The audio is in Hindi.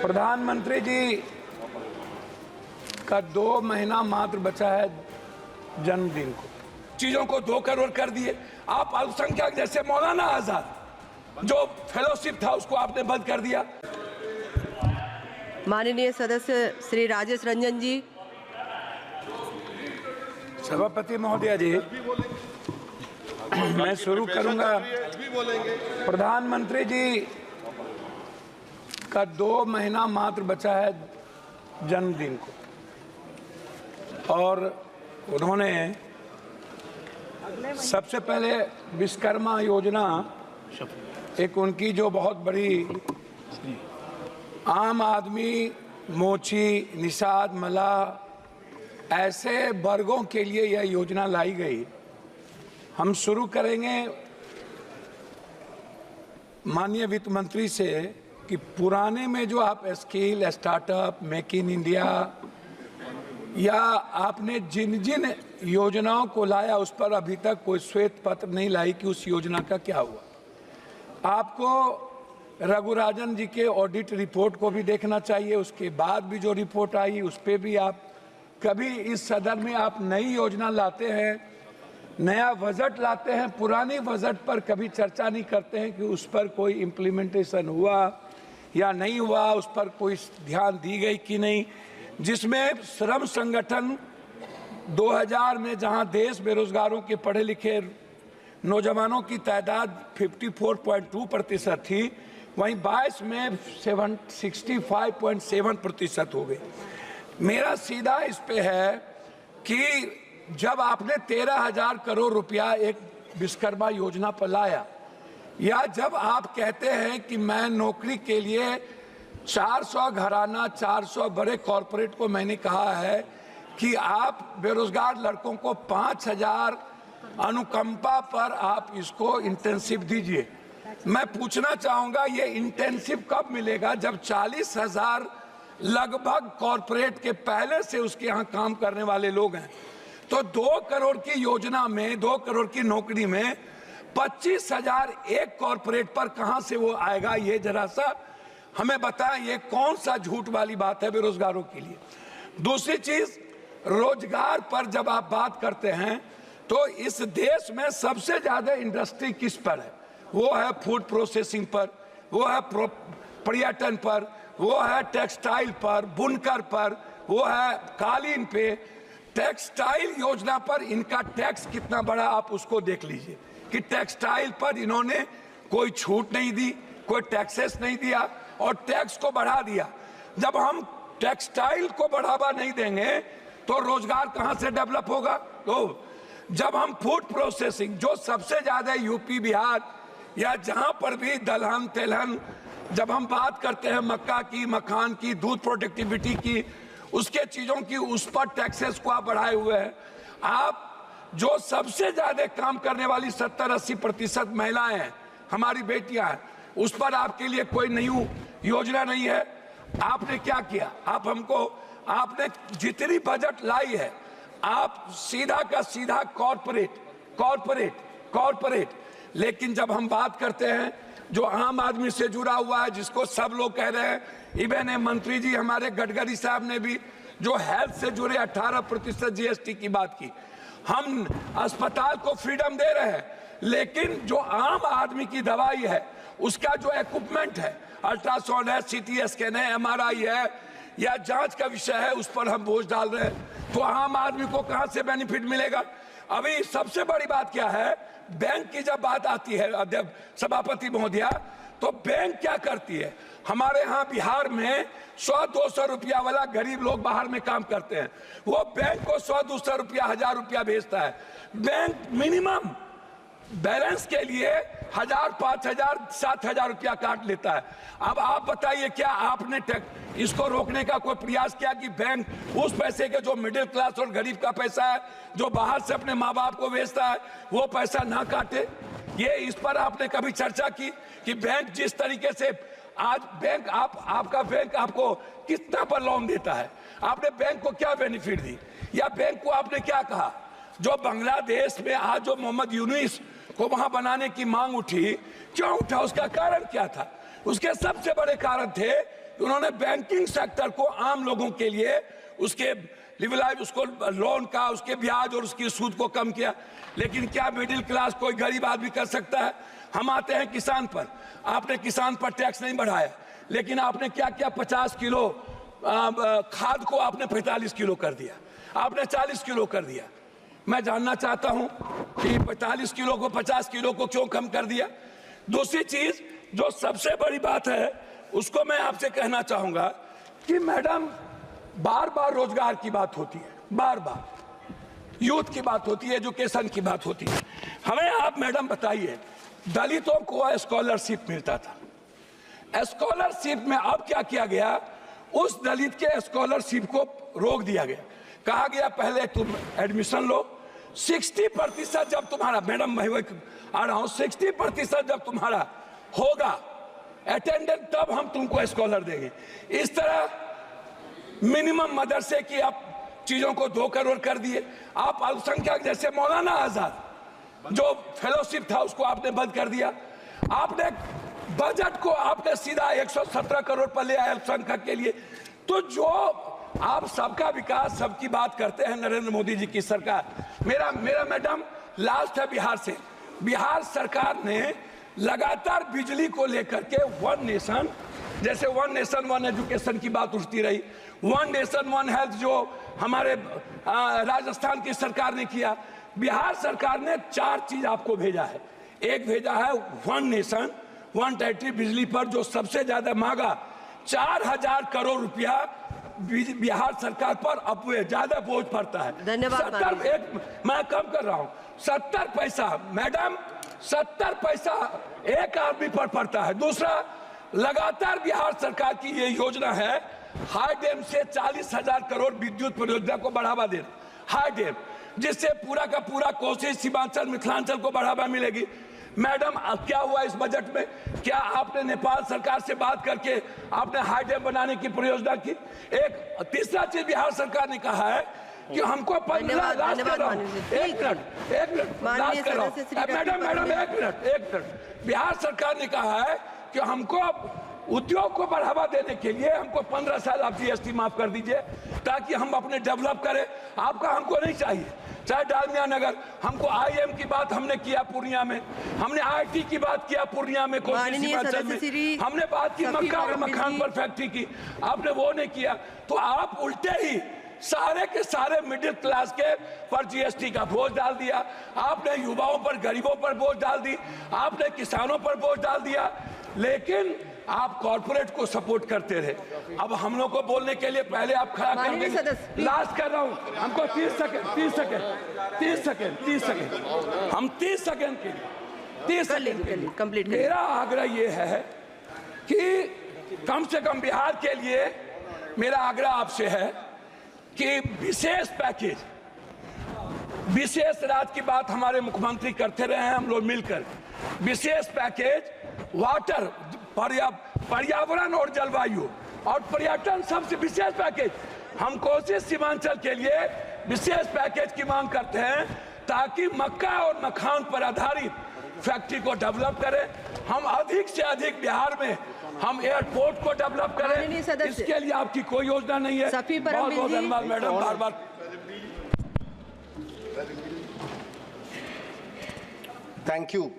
प्रधानमंत्री जी का 2 महीना मात्र बचा है जन्मदिन को, चीजों को 2 करोड़ कर दिए। आप अल्पसंख्यक जैसे मौलाना आजाद जो फेलोशिप था उसको आपने बंद कर दिया। माननीय सदस्य श्री राजेश रंजन जी। सभापति महोदय जी, मैं शुरू करूंगा। प्रधानमंत्री जी का 2 महीना मात्र बचा है जन्मदिन को और उन्होंने सबसे पहले विश्वकर्मा योजना, एक उनकी जो बहुत बड़ी आम आदमी, मोची, निषाद, मल्लाह ऐसे वर्गों के लिए यह योजना लाई गई। हम शुरू करेंगे माननीय वित्त मंत्री से कि पुराने में जो आप skill, startup, make in India या आपने जिन जिन योजनाओं को लाया उस पर अभी तक कोई श्वेत पत्र नहीं लाई कि उस योजना का क्या हुआ। आपको रघुराजन जी के ऑडिट रिपोर्ट को भी देखना चाहिए। उसके बाद भी जो रिपोर्ट आई उस पर भी आप कभी इस सदन में आप नई योजना लाते हैं, नया बजट लाते हैं, पुरानी बजट पर कभी चर्चा नहीं करते हैं कि उस पर कोई इम्प्लीमेंटेशन हुआ या नहीं हुआ, उस पर कोई ध्यान दी गई कि नहीं। जिसमें श्रम संगठन 2000 में जहां देश बेरोजगारों के पढ़े लिखे नौजवानों की तादाद 54.2% थी, वहीं 22 में 65.7% हो गई। मेरा सीधा इस पे है कि जब आपने 13,000 करोड़ रुपया एक विश्वकर्मा योजना पर लाया, या जब आप कहते हैं कि मैं नौकरी के लिए 400 घराना, 400 बड़े कॉरपोरेट को मैंने कहा है कि आप बेरोजगार लड़कों को 5,000 अनुकंपा पर आप इसको इंटेंसिव दीजिए। मैं पूछना चाहूंगा ये इंटेंसिव कब मिलेगा? जब 40,000 लगभग कॉरपोरेट के पहले से उसके यहाँ काम करने वाले लोग हैं। तो 2 करोड़ की योजना में, 2 करोड़ की नौकरी में 25,000 एक कॉरपोरेट पर कहां से वो आएगा? ये जरा सा हमें बताएं, ये कौन सा झूठ वाली बात है बेरोजगारों के लिए। दूसरी चीज, रोजगार पर जब आप बात करते हैं तो इस देश में सबसे ज्यादा इंडस्ट्री किस पर है? वो है फूड प्रोसेसिंग पर, वो है पर्यटन पर, वो है टेक्सटाइल पर, बुनकर पर, वो है कालीन पे। टेक्सटाइल योजना पर इनका टैक्स कितना बड़ा, आप उसको देख लीजिए कि टेक्सटाइल पर इन्होंने कोई छूट नहीं दी, कोई टैक्सेस नहीं दिया और टैक्स को बढ़ा दिया। जब हम टेक्सटाइल को बढ़ावा नहीं देंगे तो रोजगार कहां से डेवलप होगा? तो जब हम फूड प्रोसेसिंग, जो सबसे ज्यादा यूपी, बिहार या जहां पर भी दलहन तेलहन, जब हम बात करते हैं मक्का की, मखान की, दूध प्रोडक्टिविटी की, उसके चीजों की, उस पर टैक्सेस को आप बढ़ाए हुए हैं। आप जो सबसे ज्यादा काम करने वाली 70-80% महिलाएं हैं, हमारी बेटियां हैं, उस पर आपके लिए कोई नई योजना नहीं है। आपने क्या किया? आप हमको, आपने जितनी बजट लाई है आप सीधा का सीधा कॉर्पोरेट। लेकिन जब हम बात करते हैं जो आम आदमी से जुड़ा हुआ है, जिसको सब लोग कह रहे हैं, इवन मंत्री जी हमारे गडकरी साहब ने भी जो हेल्थ से जुड़े 18% जीएसटी की बात की। हम अस्पताल को फ्रीडम दे रहे हैं, लेकिन जो आम आदमी की दवाई है, उसका जो इक्विपमेंट है, अल्ट्रासाउंड है, सीटी स्कैन है, एमआरआई है या जांच का विषय है, उस पर हम बोझ डाल रहे हैं। तो आम आदमी को कहां से बेनिफिट मिलेगा? अभी सबसे बड़ी बात क्या है, बैंक की जब बात आती है सभापति महोदया, तो बैंक क्या करती है? हमारे यहाँ बिहार में 100-200 रुपया वाला गरीब लोग बाहर में काम करते हैं, वो बैंक को 100-200 रुपया, 1000 रुपया भेजता है। बैंक मिनिमम बैलेंस के लिए 1000, 5000, 7000 रुपया काट लेता है। अब आप बताइए, क्या आपने इसको रोकने का कोई प्रयास किया कि बैंक उस पैसे के, जो मिडिल क्लास और गरीब का पैसा है, जो बाहर से अपने माँ बाप को भेजता है, वो पैसा ना काटे? ये इस पर आपने कभी चर्चा की कि बैंक जिस तरीके से आज बैंक आपका बैंक आपको कितना पर लोन देता है? आपने बैंक को क्या बेनिफिट दी? या बैंक को आपने क्या कहा? जो बांग्लादेश में आज जो मोहम्मद यूनुस को वहां बनाने की मांग उठी, क्यों उठा? उसका कारण क्या था? उसके सबसे बड़े कारण थे कि उन्होंने बैंकिंग सेक्टर को आम लोगों के लिए उसके लिवलाइज उसको लोन का उसके ब्याज और उसकी सूद को कम किया। लेकिन क्या मिडिल क्लास कोई गरीब आदमी कर सकता है? हम आते हैं किसान पर, आपने किसान पर टैक्स नहीं बढ़ाया, लेकिन आपने क्या किया? 50 किलो खाद को आपने 45 किलो कर दिया, आपने 40 किलो कर दिया। मैं जानना चाहता हूं कि 45 किलो को 50 किलो को क्यों कम कर दिया? दूसरी चीज जो सबसे बड़ी बात है उसको मैं आपसे कहना चाहूंगा कि मैडम बार बार रोजगार की बात होती है, बार बार यूथ की बात होती है, एजुकेशन की बात होती है। हमें आप मैडम बताइए, दलितों को स्कॉलरशिप मिलता था, स्कॉलरशिप में अब क्या किया गया? उस दलित के स्कॉलरशिप को रोक दिया गया। कहा गया पहले तुम एडमिशन लो, 60% जब तुम्हारा, मैडम मैं आ रहा हूं, 60% जब तुम्हारा होगा अटेंडेंस तब हम तुमको स्कॉलर देंगे। इस तरह मिनिमम मदरसे की आप चीजों को 2 करोड़ कर दिए। आप अल्पसंख्यक जैसे मौलाना आजाद जो फेलोशिप था उसको आपने बंद कर दिया। आपने बजट को आपने सीधा 117 करोड़ पर ले आए अल्पसंख्यक के लिए। तो जो आप सबका विकास सबकी बात करते हैं नरेंद्र मोदी जी की सरकार। मेरा मैडम लास्ट है बिहार से। बिहार सरकार ने लगातार बिजली को लेकर के वन नेशन, जैसे वन नेशन वन एजुकेशन की बात उठती रही, वन नेशन वन हेल्थ जो हमारे राजस्थान की सरकार ने किया, बिहार सरकार ने 4 चीज आपको भेजा है। एक भेजा है वन नेशन वन टेरिटरी बिजली पर जो सबसे ज्यादा मांगा 4000 करोड़ रुपया बिहार सरकार पर अब ज्यादा बोझ पड़ता है। धन्यवाद। मैं कम कर रहा हूं, 70 पैसा मैडम, 70 पैसा एक आदमी पर पड़ता है। दूसरा, लगातार बिहार सरकार की ये योजना है हाई डैम से 40,000 करोड़ विद्युत परियोजना को बढ़ावा देना, हाई डैम, जिससे पूरा का पूरा कोसी सीमांचल मिथिलांचल को बढ़ावा मिलेगी। मैडम क्या हुआ इस बजट में? क्या आपने नेपाल सरकार से बात करके आपने हाई डैम बनाने की परियोजना की? एक तीसरा चीज बिहार सरकार ने कहा है कि हमको 15 लाख कर रहा हूं, एक मिनट, बिहार सरकार ने कहा है कि हमको उद्योग को बढ़ावा देने के लिए हमको 15 साल आप जीएसटी माफ कर दीजिए ताकि हम अपने डेवलप करें। आपका हमको नहीं चाहिए। चाहे डालमिया नगर, हमको आईएम की बात हमने किया पूर्णिया में, हमने आईटी की बात किया पूर्णिया में, हमने बात की मक्का और मखान पर फैक्ट्री की, आपने वो नहीं किया। तो आप उल्टे ही सारे के सारे मिडिल क्लास के पर जीएसटी का बोझ डाल दिया, आपने युवाओं पर गरीबों पर बोझ डाल दी, आपने किसानों पर बोझ डाल दिया, लेकिन आप कॉर्पोरेट को सपोर्ट करते रहे। अब हम लोग को बोलने के लिए पहले आप खड़ा कर देंगे। लास्ट कर रहा हूं, हमको 30 सेकंड हम 30 सेकंड के लिए कंप्लीट। मेरा आग्रह ये है कि कम से कम बिहार के लिए मेरा आग्रह आपसे है कि विशेष पैकेज, विशेष राज्य की बात हमारे मुख्यमंत्री करते रहे हैं, हम लोग मिलकर विशेष पैकेज वाटर, पर्यावरण और जलवायु और पर्यटन, सबसे विशेष पैकेज हम कोसी सीमांचल के लिए विशेष पैकेज की मांग करते हैं ताकि मक्का और मखान पर आधारित फैक्ट्री को डेवलप करें। हम अधिक से अधिक बिहार में हम एयरपोर्ट को डेवलप करें। इसके लिए आपकी कोई योजना नहीं है। बहुत बहुत धन्यवाद madam, bar bar thank you.